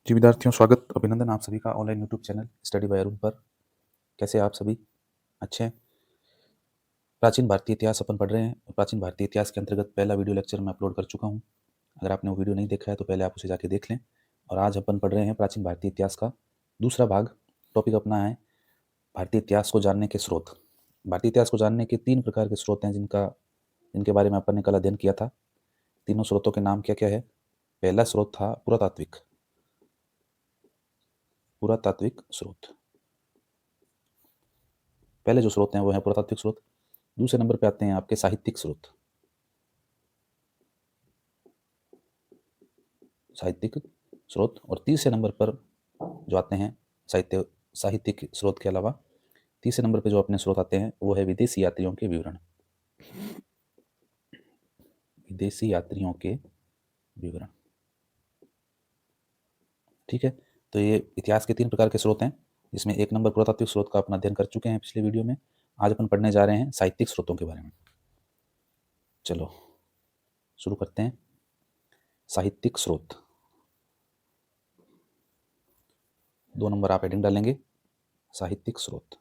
जी विद्यार्थियों, स्वागत अभिनंदन आप सभी का online YouTube channel study bye Arun पर। कैसे हैं आप सभी? अच्छे हैं? प्राचीन भारतीय इतिहास अपन पढ़ रहे हैं। प्राचीन भारतीय इतिहास के अंतर्गत पहला वीडियो लेक्चर मैं अपलोड कर चुका हूँ। अगर आपने वो वीडियो नहीं देखा है तो पहले आप उसे जाके देख लें। और आज अपन पढ़ रहे हैं प्राचीन भारतीय इतिहास का दूसरा भाग। टॉपिक अपना है भारतीय इतिहास को जानने के स्रोत। भारतीय इतिहास को जानने के 3 प्रकार के स्रोत हैं जिनके बारे में अपन ने कल अध्ययन किया था। तीनों स्रोतों के नाम क्या-क्या है? पहला स्रोत था पुरातात्विक स्रोत। पहले जो स्रोत हैं वो हैं पुरातात्विक स्रोत। दूसरे नंबर पे आते हैं आपके साहित्यिक स्रोत। और तीसरे नंबर पर जो आते हैं साहित्यिक स्रोत के अलावा तीसरे नंबर पे जो अपने स्रोत आते हैं वो है विदेशी यात्रियों के विवरण। विदेशी यात्रियों के विवरण, ठीक है। तो ये इतिहास के 3 प्रकार के स्रोत हैं, जिसमें एक नंबर पुरातात्विक स्रोत का अपना अध्ययन कर चुके हैं पिछले वीडियो में। आज अपन पढ़ने जा रहे हैं साहित्यिक स्रोतों के बारे में। चलो शुरू करते हैं। साहित्यिक स्रोत 2 नंबर आप हेडिंग डालेंगे, साहित्यिक स्रोत।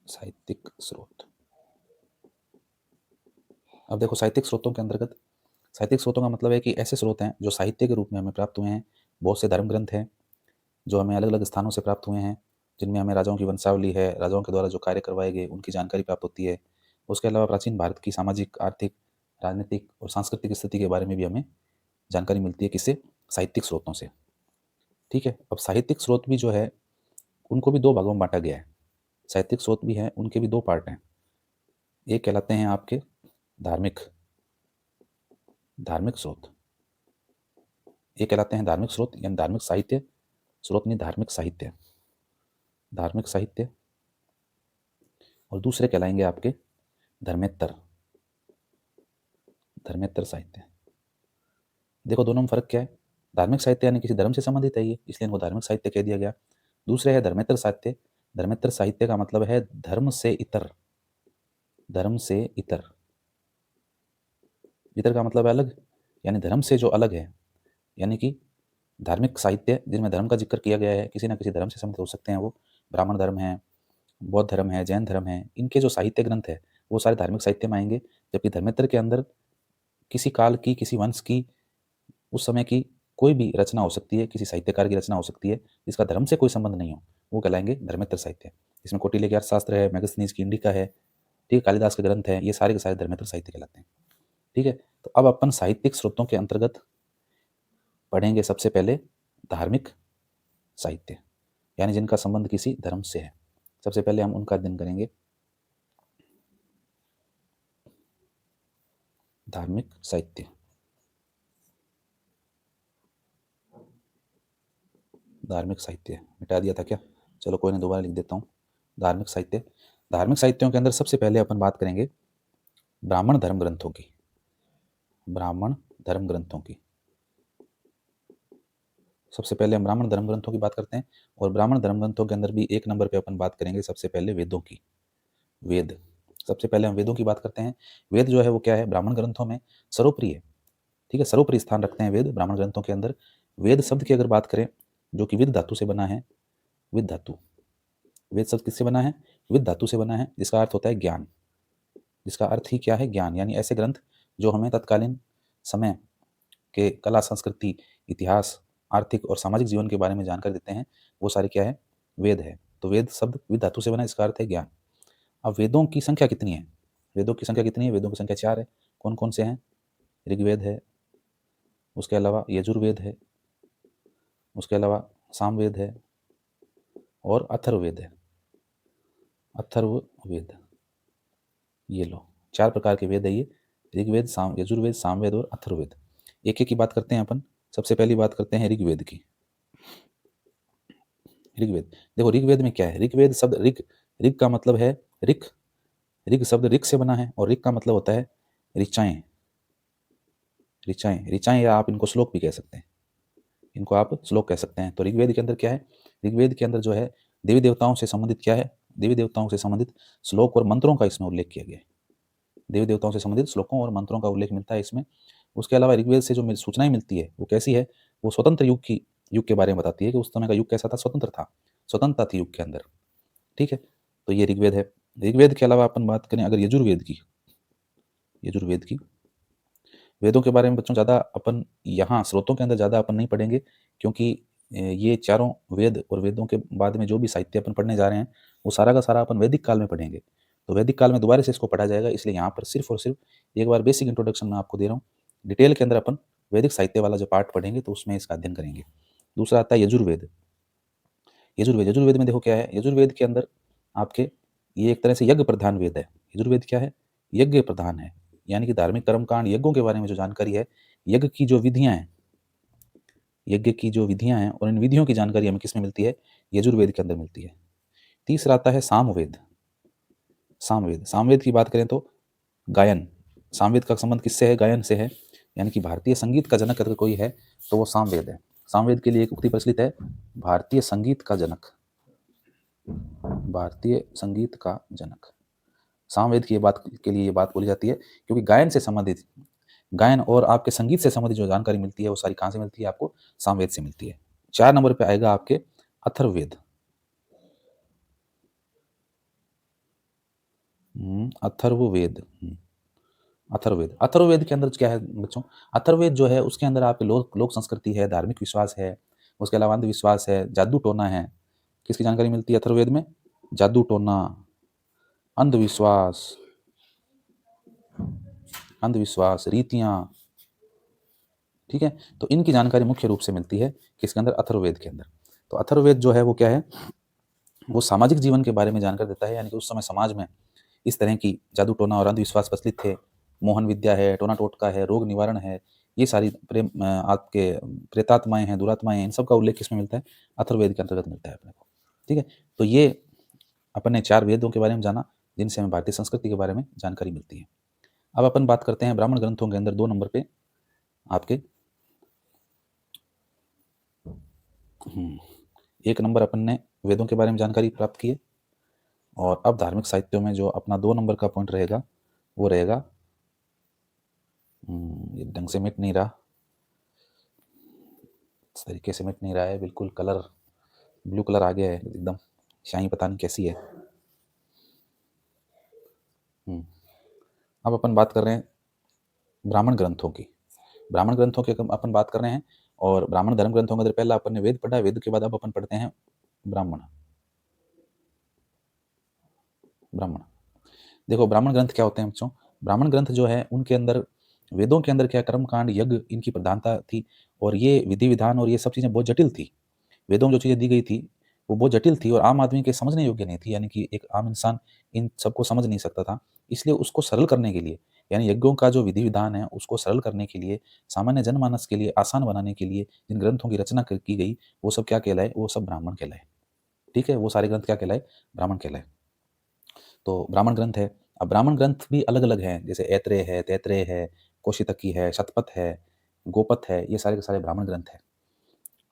साहित्यिक स्रोत। अब देखो, साहित्यिक स्रोतों के अंतर्गत, साहित्यिक स्रोतों का मतलब है कि ऐसे स्रोत हैं जो साहित्य के रूप में हमें प्राप्त हुए हैं। बहुत से धर्म ग्रंथ हैं जो हमें अलग अलग स्थानों से प्राप्त हुए हैं, जिनमें हमें राजाओं की वंशावली है, राजाओं के द्वारा जो कार्य करवाए गए उनकी जानकारी प्राप्त होती है। उसके अलावा प्राचीन भारत की सामाजिक, आर्थिक, राजनीतिक और सांस्कृतिक स्थिति के बारे में भी हमें जानकारी मिलती है। किससे? साहित्यिक स्रोतों से, ठीक है। अब साहित्यिक स्रोत भी जो है उनको भी 2 भागों में बांटा गया है। साहित्यिक स्रोत भी हैं, उनके भी 2 पार्ट हैं। एक कहलाते हैं आपके धार्मिक स्रोत। एक कहलाते हैं धार्मिक स्रोत, यानी धार्मिक साहित्य स्रोत नहीं, धार्मिक साहित्य। और दूसरे कहलाएंगे आपके धर्मेत्तर साहित्य। देखो, दोनों में फर्क क्या है? धार्मिक साहित्य यानी किसी धर्म से संबंधित है ये, इसलिए इनको धार्मिक साहित्य कह दिया गया। दूसरे है धर्मेत्तर साहित्य। धर्मेत्तर साहित्य का मतलब है धर्म से इतर। इतर का मतलब है अलग, यानी धर्म से जो अलग है। यानी कि धार्मिक साहित्य जिनमें धर्म का जिक्र किया गया है, किसी न किसी धर्म से संबंधित हो सकते हैं। वो ब्राह्मण धर्म है, बौद्ध धर्म है, जैन धर्म है। इनके जो साहित्य ग्रंथ है वो सारे धार्मिक साहित्य में आएंगे। जबकि धर्मेत्तर के अंदर किसी काल की, किसी वंश की, उस समय की कोई भी रचना हो सकती है, किसी साहित्यकार की रचना हो सकती है जिसका धर्म से कोई संबंध नहीं हो, वो कहलाएंगे धर्मेत्तर साहित्य। इसमें कौटिल्य के अर्थशास्त्र है, मेगस्थनीज की इंडिका है, ठीक है, कालिदास के ग्रंथ है, ये सारे के सारे धर्मेत्तर साहित्य कहलाते हैं, ठीक है। तो अब अपन साहित्यिक स्रोतों के अंतर्गत पढ़ेंगे सबसे पहले धार्मिक साहित्य, यानी जिनका संबंध किसी धर्म से है। सबसे पहले हम उनका अध्ययन करेंगे। धार्मिक साहित्य, मिटा दिया था क्या? चलो कोई नहीं, दोबारा लिख देता हूँ। धार्मिक साहित्यों के अंदर सबसे पहले अपन बात करेंगे ब्राह्मण धर्म ग्रंथों की। सबसे पहले हम ब्राह्मण धर्म ग्रंथों की बात करते हैं। और ब्राह्मण धर्म ग्रंथों के अंदर भी एक नंबर पे अपन बात करेंगे सबसे पहले वेदों की। सबसे पहले हम वेदों की बात करते हैं। वेद जो है वो क्या है? ब्राह्मण ग्रंथों में सर्वोपरि है, ठीक है, सर्वोपरि स्थान रखते हैं वेद ब्राह्मण ग्रंथों के अंदर। वेद शब्द की अगर बात करें, जो कि विद धातु से बना है, विद धातु। वेद शब्द किससे बना है? विद धातु से बना है, जिसका अर्थ होता है ज्ञान। जिसका अर्थ ही क्या है? ज्ञान। यानी ऐसे ग्रंथ जो हमें तत्कालीन समय के कला, संस्कृति, इतिहास, आर्थिक और सामाजिक जीवन के बारे में जानकारी देते हैं, वो सारे क्या है? वेद है। तो वेद शब्द विद धातु से बना है, इसका अर्थ है ज्ञान। अब वेदों की संख्या कितनी है? वेदों की संख्या 4 है। कौन कौन से हैं? ऋग्वेद है, उसके अलावा यजुर्वेद है, उसके अलावा सामवेद है और अथर्ववेद है। ये लो, 4 प्रकार के वेद है ये। ऋग्वेद, यजुर्वेद, सामवेद और अथर्ववेद। एक एक की बात करते हैं अपन। सबसे पहली बात करते हैं ऋग्वेद की। देखो, ऋग्वेद में क्या है? ऋग्वेद शब्द ऋग का मतलब है ऋक। ऋग शब्द ऋक से बना है और ऋग का मतलब होता है ऋचाएं। या आप इनको श्लोक भी कह सकते हैं। इनको आप श्लोक कह सकते हैं। तो ऋग्वेद के अंदर क्या है? ऋग्वेद के अंदर जो है देवी देवताओं से संबंधित क्या है? देवी देवताओं से संबंधित श्लोक और मंत्रों का इसमें उल्लेख किया गया है। देवी देवताओं से संबंधित श्लोकों और मंत्रों का उल्लेख मिलता है इसमें। उसके अलावा ऋग्वेद से जो सूचनाएं मिलती है वो कैसी है, वो स्वतंत्र युग के बारे में बताती है कि उस समय का युग कैसा था, स्वतंत्र था, स्वतंत्रता थी युग के अंदर। ठीक है, तो ये ऋग्वेद है। ऋग्वेद के अलावा अपन बात करें अगर यजुर्वेद की, यजुर्वेद की वेदों के बारे में बच्चों ज़्यादा अपन यहाँ स्रोतों के अंदर ज़्यादा अपन नहीं पढ़ेंगे, क्योंकि ये चारों वेद और वेदों के बाद में जो भी साहित्य अपन पढ़ने जा रहे हैं वो सारा का सारा अपन वैदिक काल में पढ़ेंगे। तो वैदिक काल में दोबारा से इसको पढ़ा जाएगा, इसलिए यहाँ पर सिर्फ और सिर्फ एक बार बेसिक इंट्रोडक्शन मैं आपको दे रहा हूँ। डिटेल के अंदर अपन वैदिक साहित्य वाला जो पार्ट पढ़ेंगे तो उसमें इसका अध्ययन करेंगे। दूसरा आता है यजुर्वेद। यजुर्वेद में देखो क्या है, यजुर्वेद के अंदर आपके ये एक तरह से यज्ञ प्रधान वेद है। यजुर्वेद क्या है, यज्ञ प्रधान है, यानी कि धार्मिक कर्मकांड यज्ञों के बारे में जो जानकारी है, यज्ञ की जो विधियां हैं, यज्ञ की जो विधियां हैं और इन विधियों की जानकारी हमें किसमें मिलती है, यजुर्वेद के अंदर मिलती है। तीसरा आता है सामवेद। सामवेद, सामवेद की बात करें तो गायन, सामवेद का संबंध किससे है, गायन से है, यानी कि भारतीय संगीत का जनक अगर कोई है तो वो सामवेद है। सामवेद के लिए एक उक्ति प्रचलित है, भारतीय संगीत का जनक, भारतीय संगीत का जनक। सामवेद की बात के लिए ये बात बोली जाती है, क्योंकि गायन से संबंधित, गायन और आपके संगीत से संबंधित जो जानकारी मिलती है वो सारी कहाँ से मिलती है, आपको सामवेद से मिलती है। 4 नंबर पे आएगा आपके अथर्ववेद। अथर्ववेद, अथर्ववेद, अथर्ववेद के अंदर क्या है बच्चों, अथर्ववेद जो है उसके अंदर आपके लोक संस्कृति है, धार्मिक विश्वास है, उसके अलावा अंधविश्वास है, जादू टोना है। किसकी जानकारी मिलती है अथर्ववेद में, जादू टोना, अंधविश्वास, अंधविश्वास, रीतियां। ठीक है, तो इनकी जानकारी मुख्य रूप से मिलती है किसके अंदर, अथर्ववेद के अंदर। तो अथर्ववेद जो है वो क्या है, वो सामाजिक जीवन के बारे में जानकारी देता है, यानी कि उस समय समाज में इस तरह की जादू टोना और अंधविश्वास प्रचलित थे, मोहन विद्या है, टोना टोटका है, रोग निवारण है, ये सारी प्रेम आपके प्रेतात्माएं हैं, दुरात्माएं हैं, इन सब का उल्लेख किसमें मिलता है, अथर्ववेद के अंतर्गत मिलता है अपने को। ठीक है, तो ये अपन ने 4 वेदों के बारे में जाना जिनसे हमें भारतीय संस्कृति के बारे में जानकारी मिलती है। अब अपन बात करते हैं ब्राह्मण ग्रंथों के अंदर 2 नंबर पे आपके 1 नंबर अपन ने वेदों के बारे में जानकारी प्राप्त की है, और अब धार्मिक साहित्यों में जो अपना 2 नंबर का पॉइंट रहेगा वो रहेगा, ये ढंग से मिट नहीं रहा, इस तरीके से मिट नहीं रहा है, बिल्कुल कलर ब्लू कलर आ गया है एकदम, शाही पता नहीं कैसी है। अब अपन बात कर रहे हैं ब्राह्मण ग्रंथों की, ब्राह्मण ग्रंथों की अपन बात कर रहे हैं, और ब्राह्मण धर्म ग्रंथों के अंदर पहला अपन ने वेद पढ़ा, वेद के बाद अब अपन पढ़ते हैं ब्राह्मण। ब्राह्मण, देखो ब्राह्मण ग्रंथ क्या होते हैं बच्चों, ब्राह्मण ग्रंथ जो है उनके अंदर वेदों के अंदर क्या कर्मकांड यज्ञ इनकी प्रधानता थी, और ये विधि विधान और ये सब चीज़ें बहुत जटिल थी। वेदों में जो चीज़ें दी गई थी वो बहुत जटिल थी और आम आदमी के समझने योग्य नहीं थी, यानी कि एक आम इंसान इन सबको समझ नहीं सकता था। इसलिए उसको सरल करने के लिए, यानी यज्ञों का जो विधि विधान है उसको सरल करने के लिए, सामान्य जनमानस के लिए आसान बनाने के लिए जिन ग्रंथों की रचना की गई वो सब क्या कहलाए, वो सब ब्राह्मण कहलाए। ठीक है, वो सारे ग्रंथ क्या कहलाए, ब्राह्मण कहलाए। तो ब्राह्मण ग्रंथ है। अब ब्राह्मण ग्रंथ भी अलग अलग हैं, जैसे ऐत्रेय है, तैत्रेय है, कौशितकी है, शतपथ है, गोपथ है, ये सारे के सारे ब्राह्मण ग्रंथ है।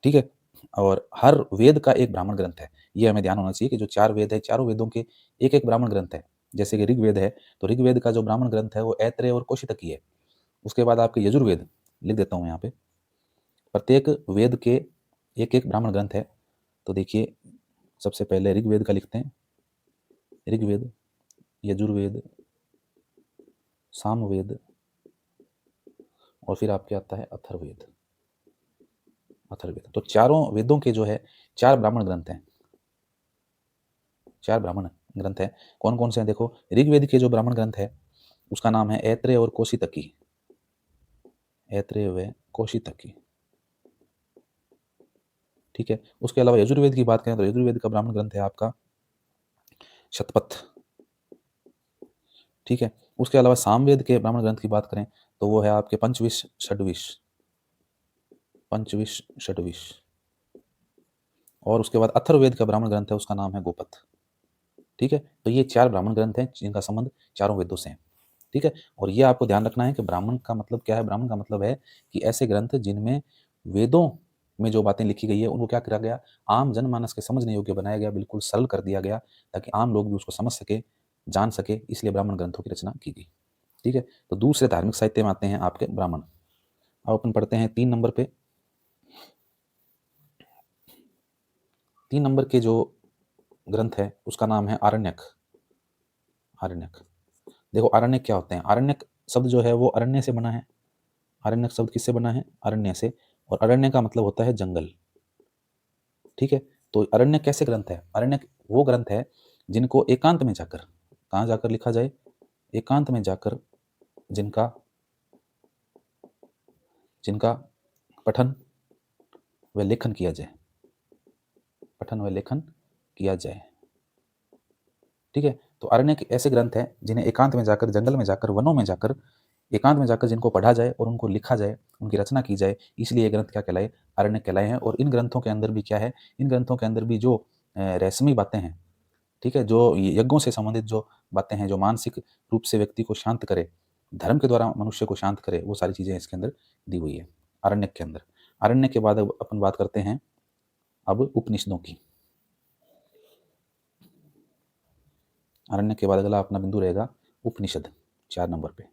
ठीक है, और हर वेद का एक ब्राह्मण ग्रंथ है, ये हमें ध्यान होना चाहिए कि जो 4 वेद है, चारों वेदों के एक एक ब्राह्मण ग्रंथ है। जैसे कि ऋग्वेद है तो ऋग्वेद का जो ब्राह्मण ग्रंथ है वो ऐत्रेय और कौशितकी है। उसके बाद आपके यजुर्वेद, लिख देता हूँ यहाँ पे, प्रत्येक वेद के एक एक ब्राह्मण ग्रंथ है। तो देखिए सबसे पहले ऋग्वेद का लिखते हैं, ऋग्वेद, यजुर्वेद, सामवेद, और फिर आपके आता है अथर्ववेद। अथर्ववेद, तो चारों वेदों के जो है 4 ब्राह्मण ग्रंथ हैं, 4 ब्राह्मण ग्रंथ हैं। कौन कौन से हैं देखो, ऋग्वेद के जो ब्राह्मण ग्रंथ है उसका नाम है ऐत्रेय और कौशितकी, ऐत्रेय व कौशितकी। ठीक है, उसके अलावा यजुर्वेद की बात करें तो यजुर्वेद का ब्राह्मण ग्रंथ है आपका शतपथ। ठीक है, उसके अलावा सामवेद के ब्राह्मण ग्रंथ की बात करें तो वो है आपके पंचविश षड्विश, पंचविश षड्विश। और उसके बाद अथर्ववेद का ब्राह्मण ग्रंथ है उसका नाम है गोपथ। ठीक है, तो ये 4 ब्राह्मण ग्रंथ हैं जिनका संबंध चारों वेदों से है। ठीक है, और ये आपको ध्यान रखना है कि ब्राह्मण का मतलब क्या है, ब्राह्मण का मतलब है कि ऐसे ग्रंथ जिनमें वेदों में जो बातें लिखी गई है उनको क्या करा गया, आम जनमानस के समझने योग्य बनाया गया, बिल्कुल सरल कर दिया गया ताकि आम लोग भी उसको समझ सके, जान सके, इसलिए ब्राह्मण ग्रंथों की रचना की गई। ठीक है, तो दूसरे धार्मिक साहित्य में आते हैं आपके ब्राह्मण। अब अपन पढ़ते हैं 3 नंबर पे। 3 नंबर के जो ग्रंथ है उसका नाम है आरण्यक। आरण्यक, देखो आरण्यक क्या होते हैं। आरण्यक शब्द जो है वो अरण्य से बना है। आरण्यक शब्द किससे बना है? अरण्य से। और अरण्य का मतलब होता है जंगल। ठीक है, तो अरण्यक कैसे ग्रंथ है? अरण्यक वो ग्रंथ है जिनको एकांत में जाकर, कहाँ जाकर लिखा जाए? एकांत में जाकर जिनका जिनका पठन व लेखन किया जाए। पठन व लेखन किया जाए। ठीक है, तो अरण्यक ऐसे ग्रंथ हैं जिन्हें एकांत में जाकर, जंगल में जाकर, वनों में जाकर, एकांत में जाकर जिनको पढ़ा जाए और उनको लिखा जाए, उनकी रचना की जाए, इसलिए ये ग्रंथ क्या कहलाए? अरण्यक कहलाए हैं। और इन ग्रंथों के अंदर भी क्या है? इन ग्रंथों के अंदर भी जो रहस्यमयी बातें हैं, ठीक है, जो यज्ञों से संबंधित जो बातें हैं, जो मानसिक रूप से व्यक्ति को शांत करे, धर्म के द्वारा मनुष्य को शांत करे, वो सारी चीजें इसके अंदर दी हुई है आरण्यक के अंदर। आरण्यक के बाद अब अपन बात करते हैं अब उपनिषदों की। आरण्यक के बाद अगला अपना बिंदु रहेगा उपनिषद, 4 नंबर पे।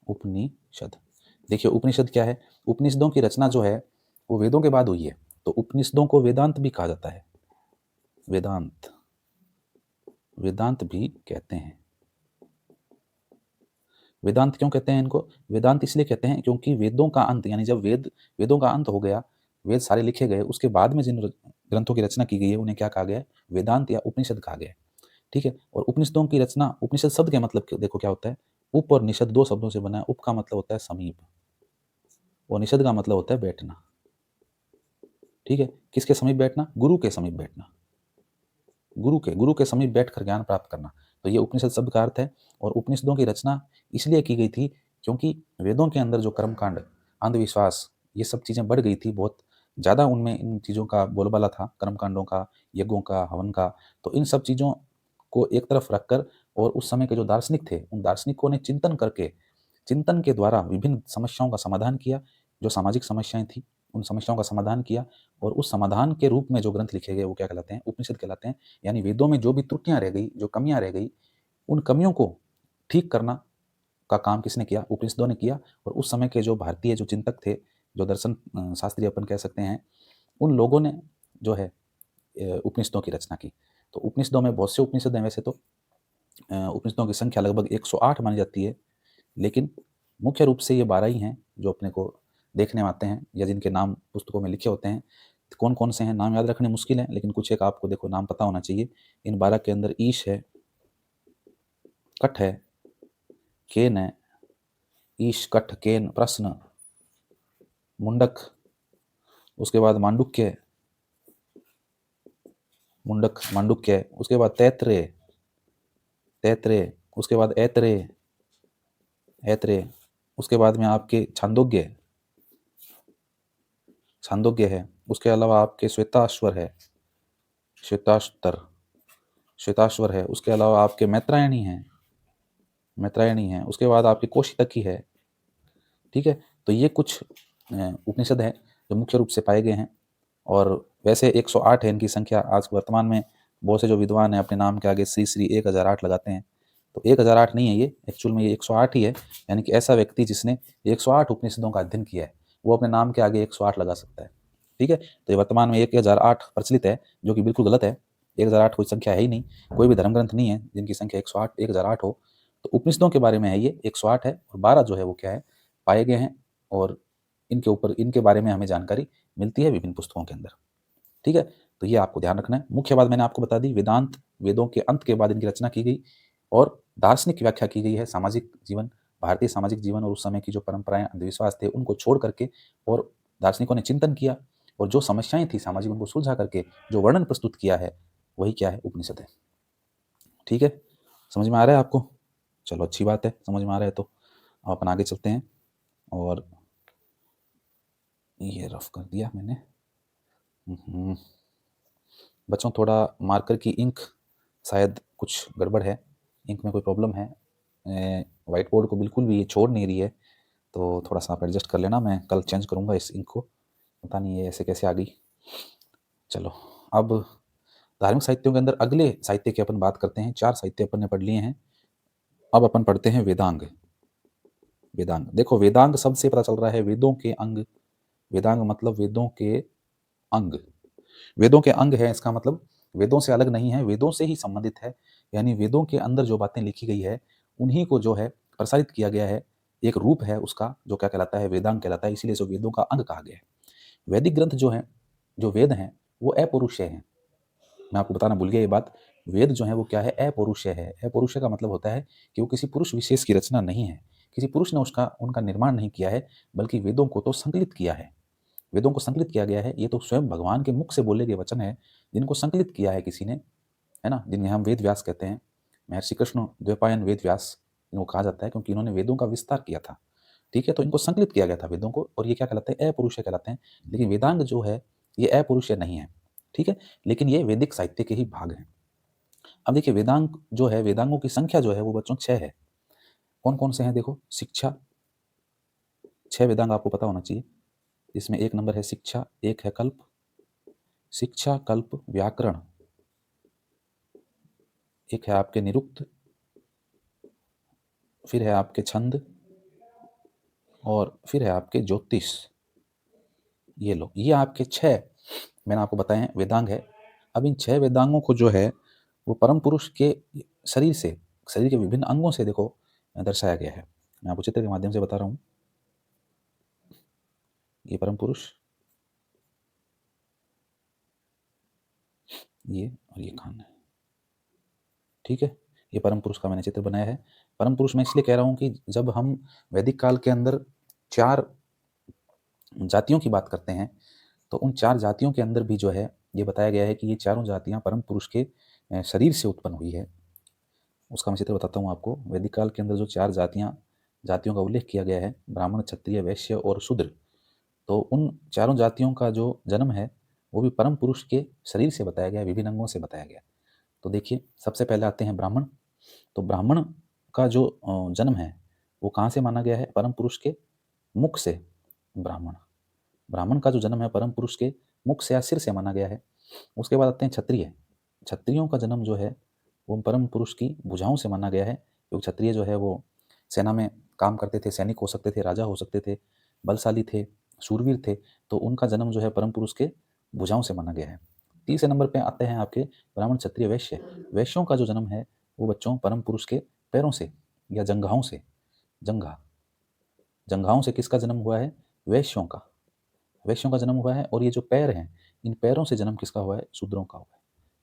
उपनिषद, देखिए उपनिषद क्या है? उपनिषदों की रचना जो है वो वेदों के बाद हुई है, तो उपनिषदों को वेदांत भी कहा जाता है। वेदांत, वेदांत भी कहते हैं। वेदांत क्यों कहते हैं इनको? वेदांत इसलिए कहते हैं क्योंकि वेदों का अंत, यानी जब वेदों का अंत हो गया, वेद सारे लिखे गए, उसके बाद में जिन ग्रंथों की रचना की गई है उन्हें क्या कहा गया है? वेदांत या उपनिषद कहा गया है। ठीक है, और उपनिषदों की रचना, उपनिषद शब्द का मतलब देखो क्या होता है? उप और निषद 2 शब्दों से बना है। उप का मतलब होता है समीप और निषद का मतलब होता है बैठना। ठीक है, किसके समीप बैठना? गुरु के समीप बैठना। गुरु के समीप बैठकर ज्ञान प्राप्त करना, तो ये उपनिषद शब्द का अर्थ है। और उपनिषदों की रचना इसलिए की गई थी क्योंकि वेदों के अंदर जो कर्मकांड, अंधविश्वास, ये सब चीज़ें बढ़ गई थी, बहुत ज़्यादा उनमें इन चीज़ों का बोलबाला था, कर्मकांडों का, यज्ञों का, हवन का। तो इन सब चीज़ों को एक तरफ रखकर और उस समय के जो दार्शनिक थे, उन दार्शनिकों ने चिंतन करके, चिंतन के द्वारा विभिन्न समस्याओं का समाधान किया। जो सामाजिक समस्याएं थी उन समस्याओं का समाधान किया, और उस समाधान के रूप में जो ग्रंथ लिखे गए वो क्या कहलाते हैं? उपनिषद कहलाते हैं। यानी वेदों में जो भी त्रुटियां रह गई, जो कमियां रह गई, उन कमियों को ठीक करना का काम किसने किया? उपनिषदों ने किया। और उस समय के जो भारतीय जो चिंतक थे, जो दर्शन शास्त्री अपन कह सकते हैं, उन लोगों ने जो है उपनिषदों की रचना की। तो उपनिषदों में बहुत से उपनिषद हैं वैसे तो। उपनिषदों की संख्या लगभग 108 मानी जाती है, लेकिन मुख्य रूप से ये 12 ही हैं जो अपने को देखने में आते हैं या जिनके नाम पुस्तकों में लिखे होते हैं। कौन कौन से हैं नाम याद रखने मुश्किल है, लेकिन कुछ एक आपको देखो नाम पता होना चाहिए। इन 12 के अंदर ईश है, कठ है, केन है, ईश, कठ, केन, प्रश्न, मुंडक, उसके बाद मांडुक्य, मुंडक मांडुक्य है, उसके बाद तैत्रेय, तैत्रेय, उसके बाद ऐत्रेय, ऐत्रेय, उसके बाद में आपके छांदोग्य, छांदोग्य है, उसके अलावा आपके श्वेताश्वर है, श्वेताश्तर, श्वेताश्वर है, उसके अलावा आपके मैत्रायणी है, मैत्रायणी है, उसके बाद आपके कोशितकी है। ठीक है, तो ये कुछ उपनिषद हैं जो मुख्य रूप से पाए गए हैं। और वैसे 108 है इनकी संख्या। आज वर्तमान में बहुत से जो विद्वान हैं अपने नाम के आगे श्री श्री 1008 लगाते हैं, तो 1008 नहीं है ये, एक्चुअल में ये 108 ही है। यानी कि ऐसा व्यक्ति जिसने 108 उपनिषदों का अध्ययन किया है वो अपने नाम के आगे 108 लगा सकता है। ठीक है, तो ये वर्तमान में 1008 प्रचलित है, जो कि बिल्कुल गलत है। 1008 कोई संख्या है ही नहीं, कोई भी धर्म ग्रंथ नहीं है जिनकी संख्या 108 1008 हो। तो उपनिषदों के बारे में है ये 108 है, और 12 जो है वो क्या है? पाए गए हैं, और इनके ऊपर, इनके बारे में हमें जानकारी मिलती है विभिन्न पुस्तकों के अंदर। ठीक है, तो ये आपको ध्यान रखना है। मुख्य बात मैंने आपको बता दी, वेदांत वेदों के अंत के बाद इनकी रचना की गई, और दार्शनिक व्याख्या की गई है सामाजिक जीवन, भारतीय सामाजिक जीवन और उस समय की जो परंपराएं, अंधविश्वास थे उनको छोड़ करके, और दार्शनिकों ने चिंतन किया और जो समस्याएं थी सामाजिक उनको सुलझा करके जो वर्णन प्रस्तुत किया है वही क्या है? उपनिषद है। ठीक है, समझ में आ रहा है आपको? चलो अच्छी बात है, समझ में आ रहा है तो अब अपन आगे चलते हैं। और ये रफ कर दिया मैंने। बच्चों थोड़ा मार्कर की इंक शायद कुछ गड़बड़ है, इंक में कोई प्रॉब्लम है, वाइट बोर्ड को बिल्कुल भी ये छोड़ नहीं रही है, तो थोड़ा सा आप एडजस्ट कर लेना। मैं कल चेंज करूँगा इस इंक को, पता नहीं ये ऐसे कैसे आ गई। चलो, अब धार्मिक साहित्यों के अंदर अगले साहित्य की अपन बात करते हैं। 4 साहित्य अपन ने पढ़ लिए हैं, अब अपन पढ़ते हैं वेदांग। वेदांग, देखो वेदांग शब्द से पता चल रहा है वेदों के अंग। वेदांग मतलब वेदों के अंग। वेदों के अंग है, इसका मतलब वेदों से अलग नहीं है, वेदों से ही संबंधित है। यानी वेदों के अंदर जो बातें लिखी गई है उन्हीं को जो है प्रसारित किया गया है। एक रूप है उसका जो क्या कहलाता है, वेदांग कहलाता है, इसीलिए इसे वेदों का अंग कहा गया है। वैदिक ग्रंथ जो है, जो वेद हैं, वो अपौरुषेय हैं। मैं आपको बताना भूल गया ये बात। वेद जो है वो क्या है, अपौरुषेय है। अपौरुषेय का मतलब होता है कि वो किसी पुरुष विशेष की रचना नहीं है, किसी पुरुष ने उसका उनका निर्माण नहीं किया है, बल्कि वेदों को तो संकलित किया है। वेदों को संकलित किया गया है, ये तो स्वयं भगवान के मुख से बोले गए वचन है जिनको संकलित किया है किसी ने, है ना, जिन्हें हम वेद व्यास कहते हैं। महर्षि कृष्ण द्वैपायन वेद व्यास इनको कहा जाता है क्योंकि इन्होंने वेदों का विस्तार किया था। ठीक है, तो इनको संकलित किया गया था वेदों को, और ये क्या कहलाते हैं, अपौरुषेय कहलाते हैं। लेकिन वेदांग जो है ये अपौरुषेय नहीं है। ठीक है, लेकिन ये वैदिक साहित्य के ही भाग हैं। अब देखिए वेदांग जो है, वेदांगों की संख्या जो है वो बच्चों 6 है। कौन कौन से हैं, देखो शिक्षा, 6 वेदांग आपको पता होना चाहिए। इसमें एक नंबर है शिक्षा, एक है कल्प, शिक्षा कल्प व्याकरण, एक है आपके निरुक्त, फिर है आपके छंद, और फिर है आपके ज्योतिष। ये लो, ये आपके 6 मैंने आपको बताए हैं वेदांग है। अब इन 6 वेदांगों को जो है वो परम पुरुष के शरीर से, शरीर के विभिन्न अंगों से देखो दर्शाया गया है। मैं आपको चित्र के माध्यम से बता रहा हूँ। ये परम पुरुष, ये और ये खान है। ठीक है, ये परम पुरुष का मैंने चित्र बनाया है। परम पुरुष मैं इसलिए कह रहा हूँ कि जब हम वैदिक काल के अंदर 4 जातियों की बात करते हैं तो उन 4 जातियों के अंदर भी जो है ये बताया गया है कि ये चारों जातियां परम पुरुष के शरीर से उत्पन्न हुई है। उसका मैं चित्र बताता हूँ आपको। वैदिक काल के अंदर जो 4 जातियों का उल्लेख किया गया है, ब्राह्मण, क्षत्रिय, वैश्य और शूद्र, तो उन चारों जातियों का जो जन्म है वो भी परम पुरुष के शरीर से बताया गया, विभिन्न अंगों से बताया गया। तो देखिए सबसे पहले आते हैं ब्राह्मण। तो ब्राह्मण का जो जन्म है वो कहाँ से माना गया है, परम पुरुष के मुख से। ब्राह्मण ब्राह्मण का जो जन्म है परम पुरुष के मुख से या सिर से माना गया है। उसके बाद आते हैं क्षत्रिय। क्षत्रियों का जन्म जो है वो परम पुरुष की भुजाओं से माना गया है, क्योंकि क्षत्रिय जो है वो सेना में काम करते थे, सैनिक हो सकते थे, राजा हो सकते थे, बलशाली थे, शूरवीर थे, तो उनका जन्म जो है परम पुरुष के भुजाओं से माना गया है। तीसरे नंबर पे आते हैं आपके ब्राह्मण, क्षत्रिय, वैश्य। वैश्यों का जो जन्म है वो बच्चों परम पुरुष के पैरों से या जंघाओं से। जंघाओं से किसका जन्म हुआ है, वैश्यों का। वैश्यों का जन्म हुआ है, और ये जो पैर हैं इन पैरों से जन्म किसका हुआ है, शूद्रों का हुआ है।